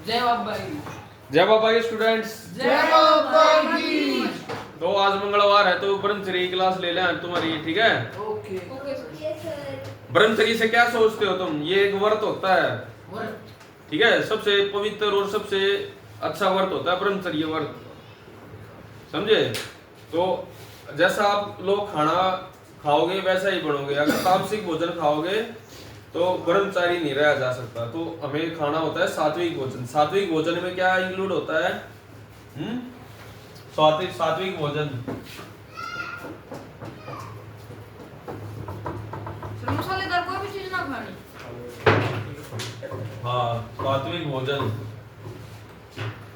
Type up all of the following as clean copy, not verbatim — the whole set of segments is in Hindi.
जय बाबा की। जय बाबा की स्टूडेंट्स। जय बाबा की। तो आज मंगलवार है तो ब्रह्मचर्य की क्लास ले लें तुम्हारी, ठीक है? ओके ब्रह्मचर्य से क्या सोचते हो तुम? ये एक व्रत होता है, व्रत। ठीक है? सबसे पवित्र और सबसे अच्छा व्रत होता है ब्रह्मचर्य व्रत, समझे? तो जैसा आप लोग खाना खाओगे वैसा ही बनोगे। अगर तामसिक भोजन खाओगे तो ब्रह्मचारी नहीं रहा जा सकता। तो हमें खाना होता है सात्विक भोजन। सात्विक भोजन में क्या इंक्लूड होता है? सात्विक भोजन मसालेदार कोई भी चीज ना खानी। हाँ, सात्विक भोजन।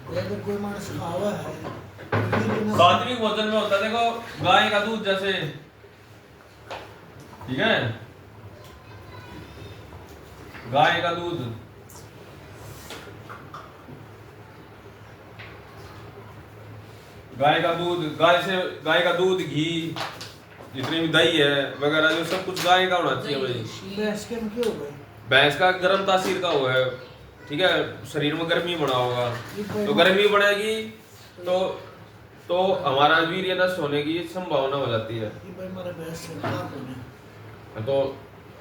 अगर कोई मानस खावा है सात्विक भोजन में होता है, देखो, गाय का दूध जैसे, ठीक है? गाय का दूध, गाय का दूध, घी, जितनी भी दही है वगैरह, जो सब कुछ गाय का होना चाहिए भाई। भैंस के में क्यों भाई? भैंस का गर्म तासीर का हुआ है, ठीक है? शरीर में गर्मी बना होगा, तो गर्मी बढ़ेगी तो हमारा वीर्य नष्ट होने की संभावना हो जाती है। ये भाई हमारा भैंस से खराब होने। तो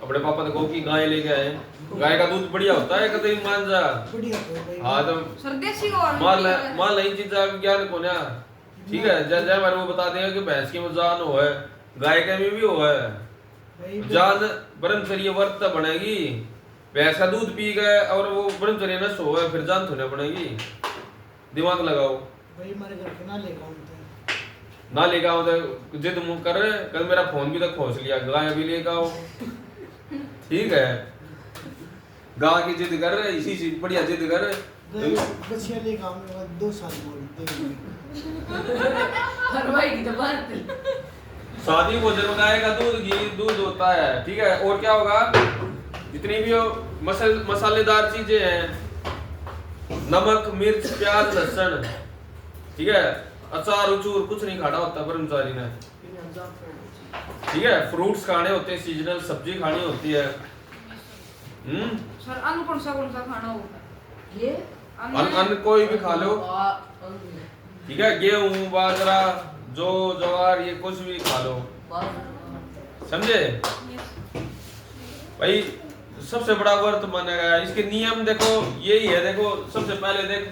अपने पापा को की गाय लेके आए। गाय का दूध बढ़िया होता है, कतई मान जा। बढ़िया तो भाई। हाँ तो सरदेसी और मान नहीं चीजा विज्ञान को ना, ठीक है? जैसे हमारे वो बता देंगे कि भैंस की में जान हो है, गाय के में भी हो है भाई जान। ब्रह्मचर्य व्रत बनेगी, भैंस का दूध पी गए और वो ब्रह्मचर्य नष्ट हो गए, फिर जान थोड़ी पड़ेगी। दिमाग लगाओ। भाई हमारे घर के ना लेकर आते ना लेके आओ तो जिद मुंह कर रहे, कल मेरा फोन भी तो खोस लिया, गाय भी लेके आओ, ठीक है? गाय की जिद कर रहे, इसी चीज बढ़िया जिद कर रहे। बच्चियां लेकर आऊंगा 2 साल बोलते हर भाई की तो बात है। सादी भोजन में गाय का दूध, घी, दूध होता है, ठीक है? और क्या होगा? जितनी भी मसालेदार चीजें हैं, नमक, मिर्च, प्याज, लहसुन, ठीक है? अचार उचूर कुछ नहीं खाना होता ब्रह्मचारी ने, ठीक है? फ्रूट्स खाने होते हैं, सीजनल सब्जी खानी होती है। सर अन्न कौन सा खाना होगा? ये अन्न कोई भी खा लो, ठीक है? गेहूं, बाजरा, जो ज्वार, ये कुछ भी खा लो, समझे भाई? सबसे बड़ा व्रत माना गया। इसके नियम देखो, यही है। देखो, सबसे पहले देख,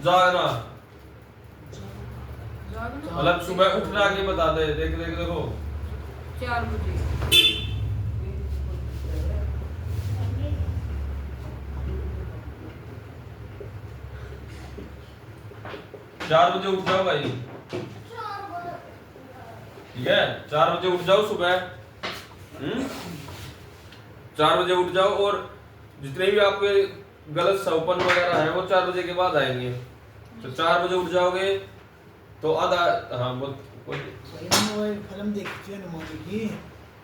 जागना, मतलब सुबह उठना के बता दे। देखो 4 बजे। 4 बजे उठ जाओ भाई, ठीक है? 4 बजे उठ जाओ सुबह। 4 बजे उठ जाओ, और जितने भी आपके गलत सपन वगैरह है वो 4 बजे के बाद आएंगे। तो 4 बजे उठ जाओगे तो आधा, हाँ भाई फिल्म देखी है हनुमान की,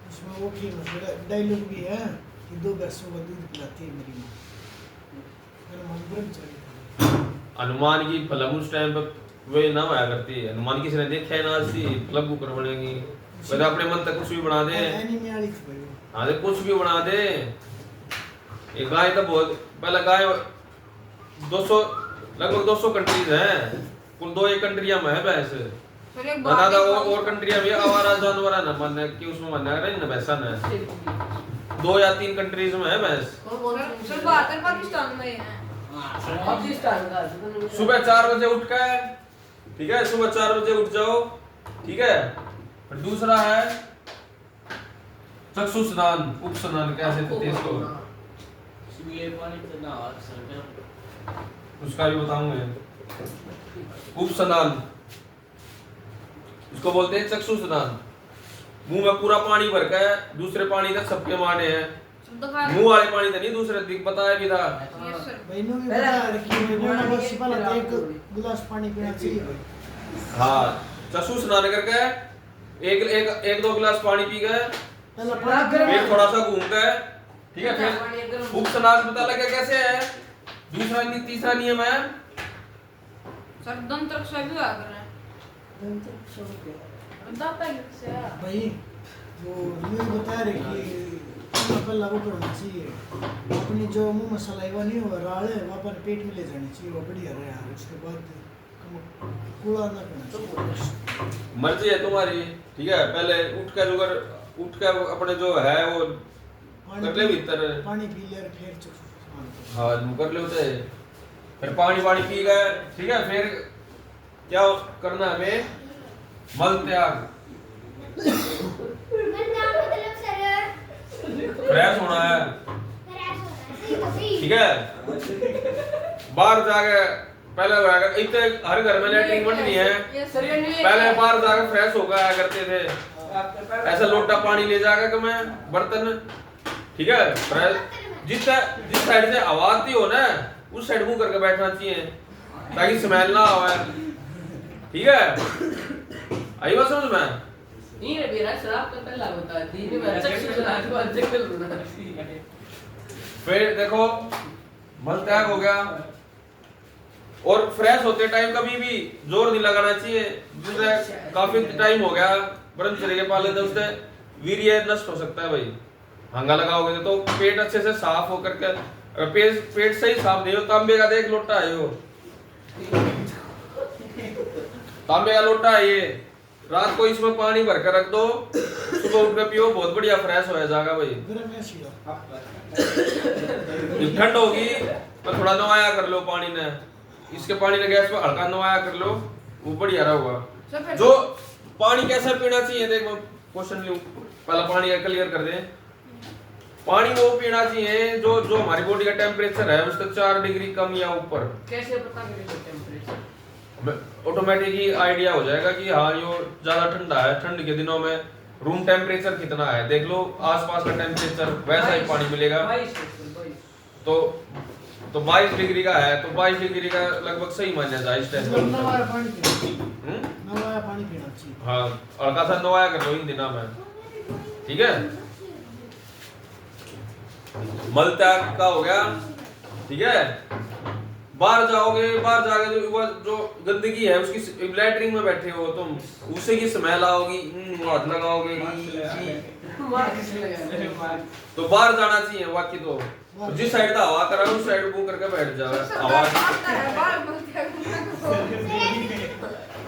उसमें वो फेमस डायलॉग भी है कि 2 भैंसों का दूध पिलाती है मेरी माँ। हनुमान ब्रह्मचारी हनुमान की फिल्म उस टाइम पे वे ना आया करती है। हनुमान किसी ने देखा है ना, सी फिल्म बुकर बनेगी, वैसे अपने मन तक कुछ भी बना दे। एनीमे वाली थी भाई। हाँ तो कुछ भी बना दे। ये गाय तो बहुत पहले, गाय 200 लगभग 200 कंट्रीज हैं, कुल 2 कंट्रियां में है भैंस। सर एक बता बात दो और कंट्रियां भी आवारा जानवर है ना, मानने कि उसमें मानना है ना भैंसा है। 2 या 3 कंट्रीज में है भैंस। सर बात है पाकिस्तान में है। पाकिस्तान का सुबह 4 बजे उठ के, ठीक है? सुबह 4 बजे उठ जाओ, ठीक है? फिर दूसरा है चक्षु स्नान, उप स्नान कैसे कहते हैं इसको, उसका भी बताऊंगा। उप स्नान इसको बोलते हैं, चक्षु स्नान। मुंह में पूरा पानी भर के, दूसरे पानी तक सबके माने हैं, मुंह वाले पानी तो नहीं, दूसरे दिख बताया भी था। Yes sir. भाई ने भी बताया कि मैं बस पहले 1 गिलास पानी पीना चाहिए भाई। हाँ, चक्षु स्नान करके एक 2 गिलास पानी पी गए, पहला पानी फिर थोड़ा सा घूम गए, ठीक है? फिर उप स्नान पता लगा कैसे है। दूसरा तीसरा नियम है, सर दंत रक्षा भी आ कर रहे हैं। दाता से भाई वो ये बता रहे कि पहला वो करना चाहिए अपनी जो मुंह मसाला है वो नहीं हुआ राल है वो अपने पेट में ले जानी चाहिए वो बढ़िया रहे यार उसके बाद कूड़ा ना करना चाहिए। मर्जी है तुम्हारी, ठीक है। पहले उठ कर अपने जो है वो कर ले भीतर पानी पी ले और फिर हाँ कर ले उसे, फिर पानी पी गए, ठीक है। फिर क्या करना है हमें? मल त्याग, फ्रेश होना है, ठीक है। बाहर जाके पहले इतने हर घर में लैट्रिन बननी है, पहले बाहर जाके फ्रेश हो गया करते थे, ऐसा लोटा पानी ले जाकर कि मैं बर्तन, ठीक है। जिस साइड से आवाज आती हो ना उस साइड मुंह करके बैठना चाहिए ताकि स्मेल ना आवे, ठीक है। आई बात समझ में? नहीं रे बेरा शराब का पहला होता है दिन में अच्छा सुना के बाद जंगल होना। फिर देखो मल त्याग हो गया, और फ्रेश होते टाइम कभी भी जोर नहीं लगाना चाहिए। जैसे काफी टाइम हो गया ब्रह्मचर्य के पाले तो उससे वीर्य नष्ट हो सकता है भाई। हंगा लगाओगे तो पेट अच्छे से साफ हो करके, अगर पेट सही साफ नहीं हो, तांबे का देख लोटा है वो, तांबे का लोटा है ये, रात को इसमें पानी भर कर रख दो, सुबह उठ कर पियो, बहुत बढ़िया फ्रेश हो जाएगा भाई। ठंड होगी तो थोड़ा नवाया कर लो पानी ने, इसके पानी ने गैस पे हल्का नवाया कर लो, वो बढ़िया रहेगा। जो पानी कैसा पीना चाहिए देखो, क्वेश्चन लूं पहला पानी क्लियर कर दें। पानी वो पीना चाहिए जो हमारी बॉडी का टेम्परेचर है उससे 4 डिग्री कम या ऊपर। कैसे पता करेंगे टेंपरेचर? ऑटोमेटिक ही आइडिया हो जाएगा कि हाँ ये ज्यादा ठंडा है, ठंड के दिनों में रूम टेम्परेचर कितना है देख लो, आसपास का टेम्परेचर वैसा ही पानी मिलेगा। तो 22 डिग्री का है तो 22 डिग्री का लगभग सही माना जाए इस टाइम। नवाया पानी पीना चाहिए। हाँ हल्का सा नवाया कर लो इन दिनों में, ठीक है। मल त्याग का हो गया, ठीक है। बाहर जाओगे, बाहर जाके जो गंदगी है उसकी लैट्रिन में बैठे हो तुम, उसे की स्मेल आओगी, हाथ लगाओगे तो बाहर जाना चाहिए। बाकी तो जिस साइड का हवा करा उस साइड मुंह करके बैठ जाओ। आवाज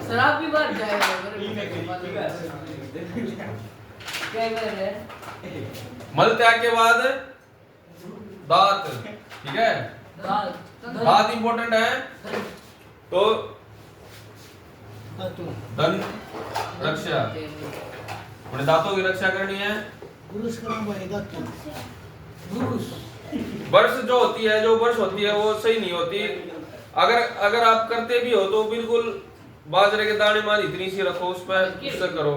शराब भी बाहर जाएगा क्या कर रहे? मल त्याग के बाद दांत, ठीक है। दांत इंपॉर्टेंट है तो दंत रक्षा, अपने दांतों की रक्षा करनी है। ब्रश करना भाई दांत, ब्रश जो होती है, जो ब्रश होती है वो सही नहीं होती। अगर आप करते भी हो तो बिल्कुल बाजरे के दाने मान इतनी सी रखो, उस पर उससे करो,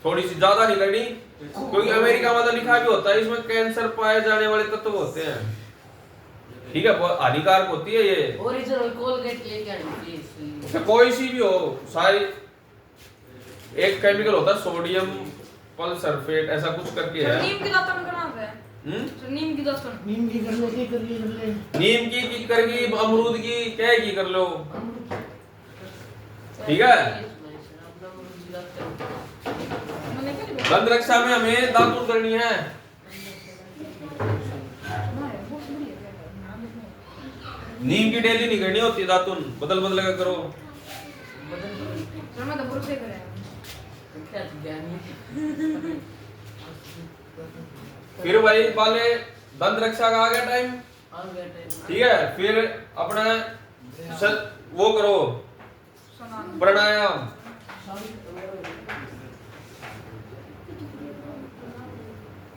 थोड़ी सी, ज्यादा नहीं करनी, क्योंकि अमेरिका में तो लिखा भी होता है इसमें कैंसर पाए जाने वाले तत्व होते हैं, ठीक है। हानिकारक होती है ये। ओरिजिनल कोलगेट लेके आनी प्लीज। कोई सी भी हो, सारी एक केमिकल होता है सोडियम पलसल्फेट ऐसा कुछ करके है। नीम की दातन का नाम है। नीम की दातन, नीम की कर लो, की कर ले, नीम की कर ली, अमरूद की क्या की कर लो, ठीक है। दंत रक्षा में हमें दातुन करनी है। नीम की डेली नहीं करनी होती दातुन, बदल बदल कर करो। मैं तो बुर से करें क्या ज्ञानी। फिर भाई वाले दंत रक्षा का आ गया टाइम, ठीक है। फिर अपना वो करो प्राणायाम।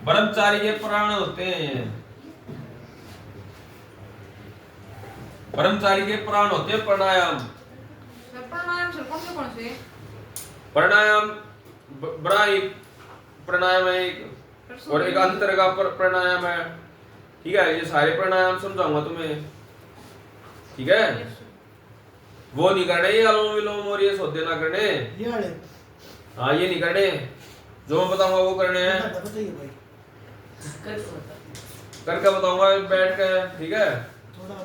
ब्रह्मचारी के प्राण होते हैं, ब्रह्मचारी के प्राण होते हैं प्राणायाम। प्राणायाम से कौन से प्राणायाम ब्राही प्राणायाम है एक, और एक अंतर का प्राणायाम है, ठीक है। ये सारे प्राणायाम समझाऊंगा तुम्हें, ठीक है। वो नहीं करने ये अनुलोम विलोम और ये सोते ना करने, हाँ ये नहीं करने, जो मैं बताऊंगा वो करने हैं। बताइए भाई, करके बताऊंगा बैठ के, ठीक है।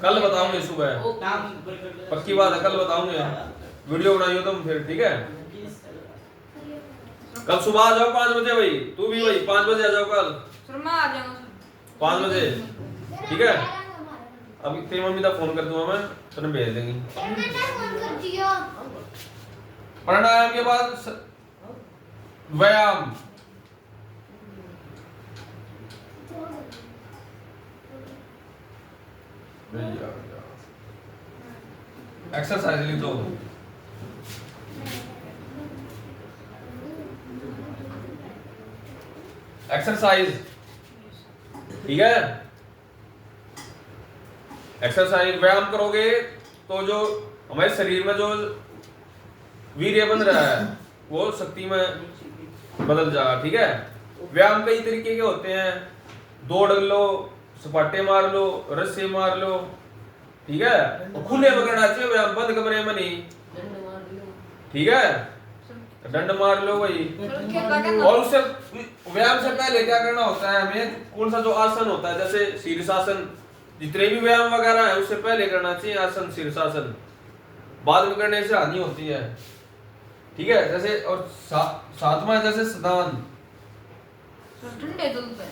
कल बताऊंगे सुबह, पक्की बात है, कल बताऊंगे, वीडियो बनाइयो तुम फिर, ठीक है। कल सुबह आ जाओ 5 बजे भाई, तू भी भाई 5 बजे आ जाओ कल। सर मैं आ जाऊंगा सर 5 बजे ठीक है। अभी तेरी मम्मी का फोन कर दूंगा मैं, तुमने भेज देंगी। प्राणायाम के बाद व्यायाम। एक्सरसाइज लिख दो। एक्सरसाइज ठीक है। एक्सरसाइज व्यायाम करोगे तो जो हमारे शरीर में जो वीर्य बन रहा है वो शक्ति में बदल जाएगा ठीक है। व्यायाम कई तरीके के होते हैं, दौड़ लो, सपाटे मार लो, रस्से मार लो ठीक है। और खुले में करना चाहिए व्यायाम, बंद कमरे में नहीं ठीक है। डंड मार लो वही। और उससे व्यायाम से पहले क्या करना होता है हमें, कौन सा जो आसन होता है जैसे शीर्षासन, जितने भी व्यायाम वगैरह है उससे पहले करना चाहिए आसन शीर्षासन, बाद में करने से हानि होती है ठीक है। जैसे और सातवां जैसे स्नान, ठंडे दूध पे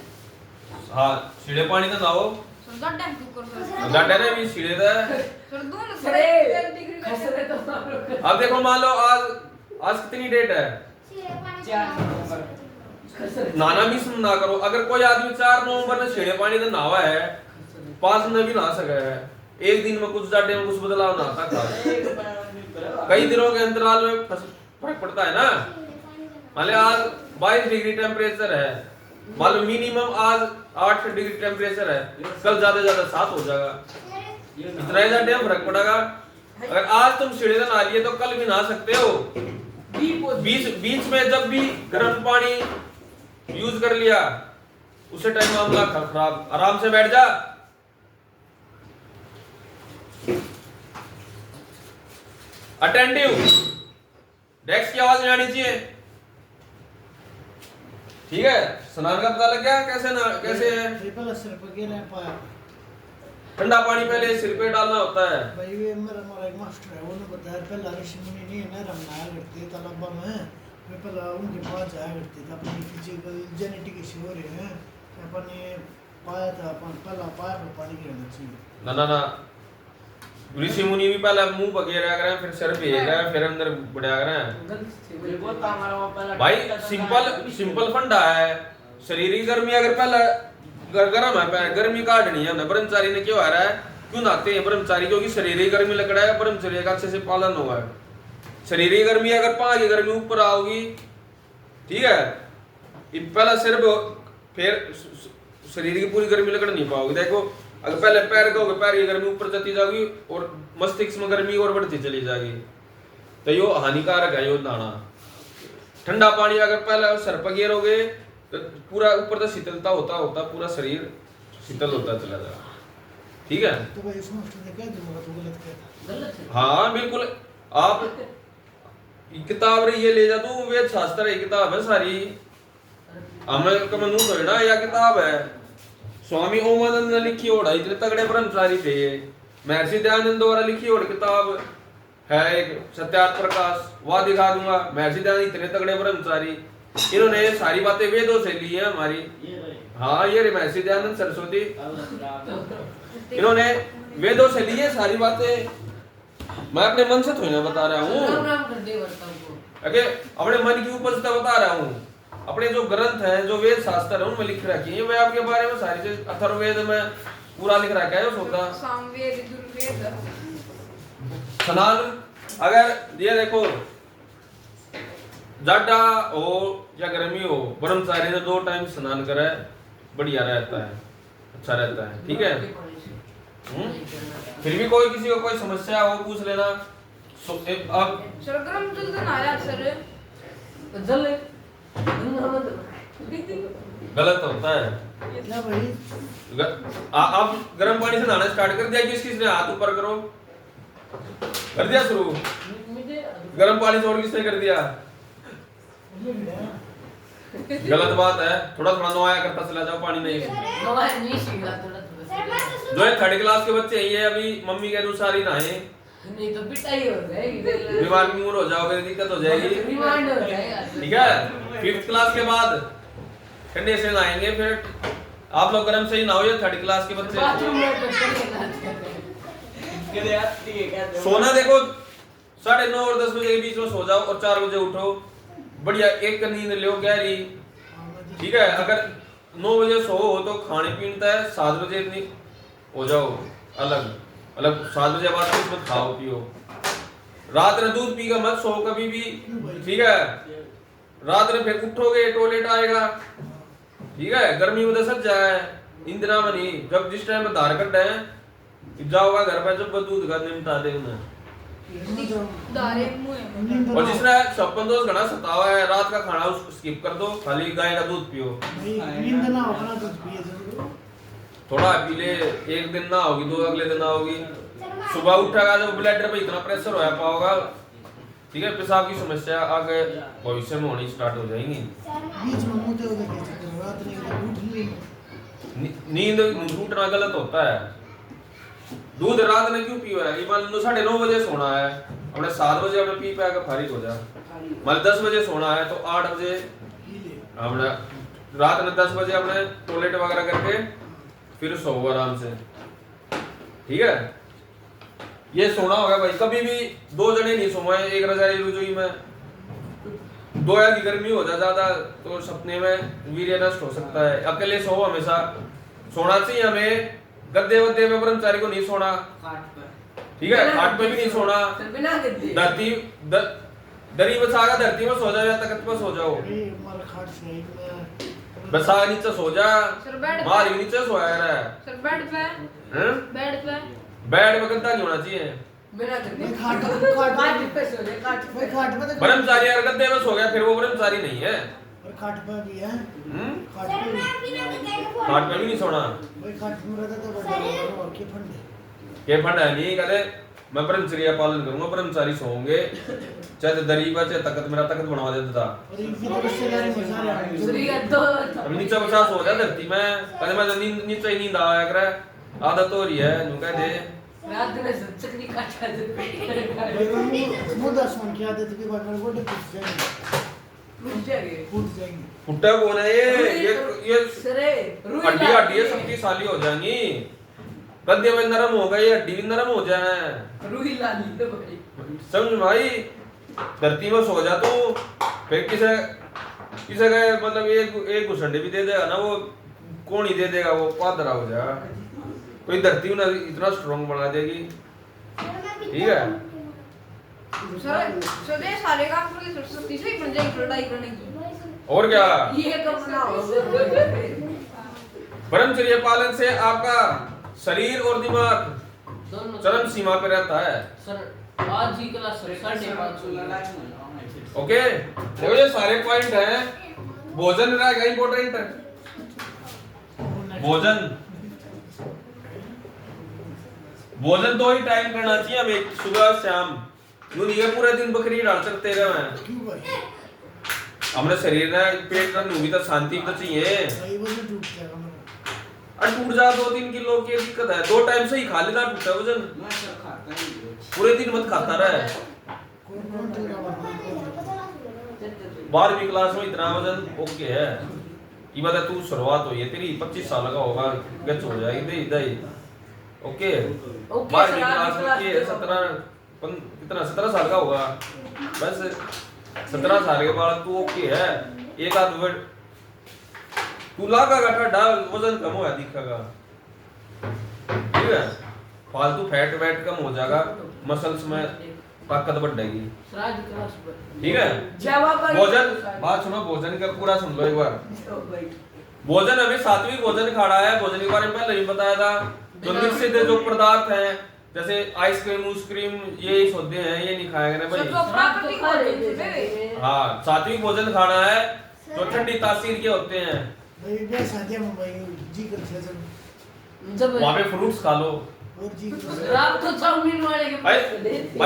हाँ सीढ़े पानी का नहाओ, सर गड्ढे में कुकर सर गड्ढे ने भी सीढ़े था। सर दूध अरे, डिग्री खसरे तो मारो। अब देखो मान लो आज कितनी डेट है, 4 नवंबर। खसरे नाना भी ना करो। अगर कोई आदमी 4 नवंबर में सीढ़े पानी का नहावा है, 5 में भी नहा सका है, एक दिन में कुछ जाटे में कुछ बदलाव ना आता था, कई दिनों के अंतराल में फर्क पड़ता है ना। मान लो आज 22 डिग्री टेम्परेचर है, मान लो मिनिमम आज 8 डिग्री टेम्परेचर है, कल ज्यादा 7 हो जाएगा, इतना ही ज्यादा फर्क पड़ेगा। अगर आज तुम सीढ़े नहा लिए तो कल भी नहा सकते हो। बीच में जब भी गर्म पानी यूज कर लिया उसे टाइम मामला खराब। आराम से बैठ जा। अटेंटिव, डेस्क की आवाज नहीं आनी चाहिए ठीक है। स्नान का पता लग गया कैसे है। ठंडा पानी पहले सिर पे डालना होता है। भाई वे हमारा एक मास्टर है, उन्होंने बताया पहले ऋषि मुनि नहीं है ना, रमनाया करते तालाबा में, वे पहले उनके पास जाया करते थे, अपनी फिजिकल जेनेटिक इशू हो रहे हैं, अपने पाया था अपन पहला पाया पर पानी गिरना चाहिए ना ऋषि मुनि भी पहले मुंह पके रहा करें, फिर सिर पे रहा है, फिर अंदर बढ़ा करें। भाई सिंपल फंडा है। शरीर की गर्मी अगर पहले गर्म है, गर्मी काटनी है ना। ब्रह्मचारी ने क्यों आ रहा है, क्यों नहाते हैं ब्रह्मचारी, क्योंकि शरीर की गर्मी लग रहा है, ब्रह्मचर्य का अच्छे से पालन होगा। शरीर की गर्मी अगर पाँव की गर्मी ऊपर आओगी ठीक है, पहला सिर फिर शरीर की पूरी गर्मी लगड़ नहीं पाओगे। देखो अगर पहले पैर को पैर की गर्मी ऊपर चलती जाएगी और मस्तिष्क में गर्मी और बढ़ती चली जाएगी, तो यो हानिकारक है। यो नहाना ठंडा पानी अगर पहले सर पर गिरोगे तो पूरा ऊपर तो शीतलता होता पूरा शरीर शीतल होता चला जाएगा ठीक है। तो भाई इस मास्टर ने क्या दिमाग तो गलत किया था। हाँ बिल्कुल। आप किताब ये ले जा तू, वेद शास्त्र है किताब है सारी, हमें कमनू थोड़ी ना या किताब है। स्वामी ओमानंद ने लिखी ओढ़, इतने तगड़े ब्रह्मचारी थे ये। महर्षि दयानंद द्वारा लिखी ओढ़ किताब है एक सत्यार्थ प्रकाश, वह दिखा दूंगा। महर्षि दयानंद इतने तगड़े ब्रह्मचारी, इन्होंने सारी बातें वेदों से ली है हमारी। हाँ ये महर्षि दयानंद सरस्वती, इन्होंने वेदों से ली है सारी बातें। मैं अपने मन से थोड़ी ना बता रहा हूँ, अपने मन की उपजता बता रहा हूँ। अपने जो ग्रंथ हैं, जो वेद शास्त्र है उनमें लिख रखी है, मैं आपके बारे में सारी चीज अथर्ववेद में पूरा लिख रखा है। सोता सामवेद यजुर्वेद स्नान अगर ये देखो जाड़ा हो या गर्मी हो, ब्रह्मचारी ने 2 टाइम स्नान करे, बढ़िया रहता है, अच्छा रहता है ठीक है। फिर भी कोई किसी को कोई समस्या हो पूछ लेना। अब सर गरम जल तो नहाया सर जल गलत होता है। क्या भाई आप गर्म पानी से नहाना स्टार्ट कर दिया, किसने हाथ ऊपर करो कर दिया शुरू, गर्म पानी से और किसने कर दिया, गलत बात है। थोड़ा नहाया करता चला जाओ, पानी नहीं। जो है 3rd क्लास के बच्चे ये अभी मम्मी के अनुसार ही नहाए, नहीं तो पिटाई हो जाएगी, बीमार हो जाओगे, दिक्कत हो जाएगी ठीक है। 5th क्लास के बाद ठंडे से नहाएंगे, फिर आप लोग गर्म से ही नहाओ, ये 3rd क्लास के बच्चे। बाथरूम में तो सोना देखो 9:30 और 10 बजे के बीच में सो जाओ और 4 बजे उठो, बढ़िया एक नींद लो गहरी, ठीक है। अगर 9 बजे सो तो खाने पीने तक 7 बजे इतनी हो जाओ अलग अलग, 7 बजे बाद कुछ खाओ पियो। रात में दूध पी कर मत सो कभी भी, ठीक है। रात में फिर उठोगे टॉयलेट आएगा, ठीक है। गर्मी में तो सच जाए इंदिरा में नहीं, जब जिस टाइम में धार कट है जाओगा घर पे, जब दूध का निमटा दे उन्हें। दारे मुंह और जिसने छप्पन दोष घना सतावा है, रात का खाना उसको स्किप कर दो, खाली गाय का दूध पियो। नींद ना अपना दूध पिए जरूर। थोड़ा पी ले, एक दिन ना होगी तो अगले दिन ना होगी। सुबह उठेगा जब ब्लड पे इतना प्रेशर होया पाओगा, ठीक है, पेशाब की समस्या आगे भविष्य में होनी स्टार्ट हो जाएंगी। बीच में मुंह तो कैसे करो, रात में उठ ली नींद उठना गलत होता है। दूध रात में क्यों पियो है? मान लो 9:30 बजे सोना है, हमने 7 बजे अपने पी पा के फारिग हो जा। मान 10 बजे सोना है तो 8 बजे हमने रात में 10 बजे अपने टॉयलेट वगैरह करके फिर सो आराम से, ठीक है। ये सोना होगा भाई, कभी भी 2 जने नहीं सोए एक रजाई रजोई में। 2 की गर्मी हो जा ज्यादा तो सपने में वीर्य नष्ट हो सकता है। अकेले सो हमेशा, सोना चाहिए हमें गद्दे वद्दे पे, ब्रह्मचारी को नहीं सोना, ठीक है। खाट पे भी नहीं सोना, बिना गद्दे धरती दरी बसागा धरती में सो जाओ या तख्त पे सो जाओ, मार खाट से में बसा नीचे सो जा, सर बेड मार के नीचे सोया रहा है। सर बेड पे हैं? बेड पे गद्दा नहीं होना चाहिए। बिना गद्दे खाट खाट पे सो जाए, खाट पे खाट पे तो ब्रह्मचारी अगर गद्दे में सो गया फिर वो ब्रह्मचारी नहीं है। और खाट पे भी है, खाट खाट पे पे भी नहीं सोना। भाई खाट में रहता तो बड़ा और के फंड ये फंड है नहीं, कहते मैं ब्रह्मचर्य पालन करूंगा, ब्रह्मचारी सोओगे, चाहे दरी पर चाहे तख्त, मेरा तख्त बनवा देता था। और इनकी तो रिश्तेदारी में सारे दूसरी का तो अब नीचे बसा सो जा धरती में, कहते मैं नींद नीचे ही नींद आया करे, आदत हो रही है नु कह दे। रात में चक्री काटा भाई मुंह दस मन की आदत के बाद मेरे गोडे रुक जाएंगे फूट जाएंगे। फुट्टा कौन है ये सरे हड्डी हड्डी शक्तिशाली हो जाएंगी, गद्दे में नरम हो गई, हड्डी भी नरम हो जाए। रूही लाली तो भाई समझ भाई, धरती में सो जा तू, फिर किसे किसे का मतलब एक घुसंडे भी दे देगा ना, वो कौन ही दे देगा, वो पादरा हो जा। कोई धरती में इतना स्ट्रॉन्ग बना देगी, ठीक है। सर ये सारे काम पूरी सरस्वती से ही बन जाएगी लड़ाई करने की। और क्या, ये कब बनाओ ब्रह्मचर्य पालन से आपका शरीर और दिमाग दोनों चरम सीमा पे रहता है। सर आज ही क्लास 5:30 ओके, देखो ये सारे पॉइंट हैं। भोजन रहेगा इंपॉर्टेंट, भोजन 2 ही टाइम करना चाहिए हमें, सुबह शाम। यूं नहीं है पूरे दिन बकरी डाल सकते रहे। क्यों भाई हमारे शरीर में पेट में भी तो शांति तो चाहिए। भाई वो टूट जाएगा मेरा। और टूट जा 2-3 किलो की दिक्कत है, 2 टाइम से ही खा लेना टूटा वजन, पूरे दिन मत खाता रहे। कौन तेरा बात 12वीं क्लास में इतना वजन ओके है, ये बात है। तू शुरुआत हुई है तेरी, 25 साल का होगा, गच हो जाएगी दे दे। ओके 12वीं क्लास में ये 17 साल का होगा, बस 17 साल के बाद तू ओके है। एक आध वर्ड तू लागा डाल, वजन कम होया दिखेगा, ठीक है। फालतू फैट वैट कम हो जाएगा, मसल्स में ताकत बढ़ेगी, ठीक है। भोजन बात सुनो, भोजन का पूरा सुन लो एक बार। भोजन हमें सात्विक भोजन खाना है। भोजन के बारे में पहले ही बताया था। जो निश्चित जो पदार्थ हैं जैसे आइसक्रीम उस्क्रीम ये सोते हैं, ये नहीं खाएंगे ना भाई। हाँ, सात्विक भोजन खाना है जो ठंडी तासीर के होते हैं। भाई मैं शादी में भाई जी करते हैं जब वहाँ पे फ्रूट्स खा लो। और जी रात को चाउमीन वाले के भाई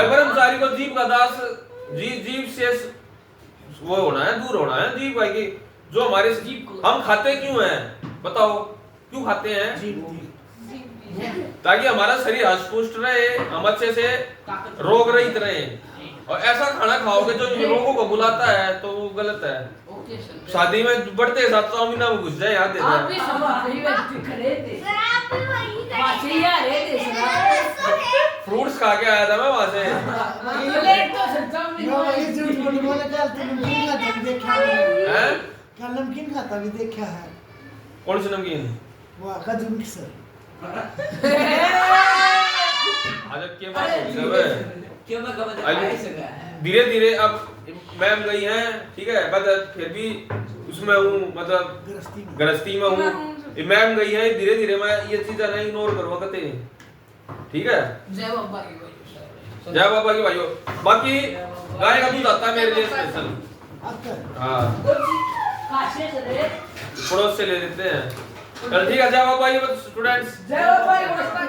ब्रह्मचारी को जीव का दास, जीव से वो होना है, दूर होना है। जीव भाई की जो हमारे हम खाते क्यों हैं बताओ, क्यों खाते हैं? जी ताकि हमारा शरीर हष्ट-पुष्ट रहे, हम अच्छे से रोग रहित रहे। और ऐसा खाना खाओगे जो रोगों को बुलाता है तो वो गलत है। Okay sir. शादी में बढ़ते के साथ चाउमीन में घुस जाए याद आप देता भी सब आखिरी में खड़े थे। सर आप भी वही बासी यार है थे सर। फ्रूट्स खा के आया था मैं वहां से। प्लेट तो सच्चा में यो ये झूठ बोल बोले कल तूने नमकीन खाता भी देखा है हैं? कल नमकीन खाता भी देखा है कौन सी नमकीन? वो काजू मिक्सर आज के बात हो गई है। क्यों मैं कब अरे, आई सका है। धीरे धीरे अब मैम गई हैं, ठीक है, मतलब फिर भी उसमें हूँ, मतलब गृहस्थी में गृहस्थी में हूँ। मैम गई है, धीरे धीरे मैं ये चीजें नहीं इग्नोर करूँगा कते, ठीक है। जय बाबा की भाई। जय बाबा की भाइयों। बाकी गाय का दूध आता है मेरे लिए स्पेशल। आता है हाँ, काशे से रे। पड़ोस से ले लेते हैं। चल ठीक है, जय बाबा की स्टूडेंट्स। जय बाबा की नमस्कार।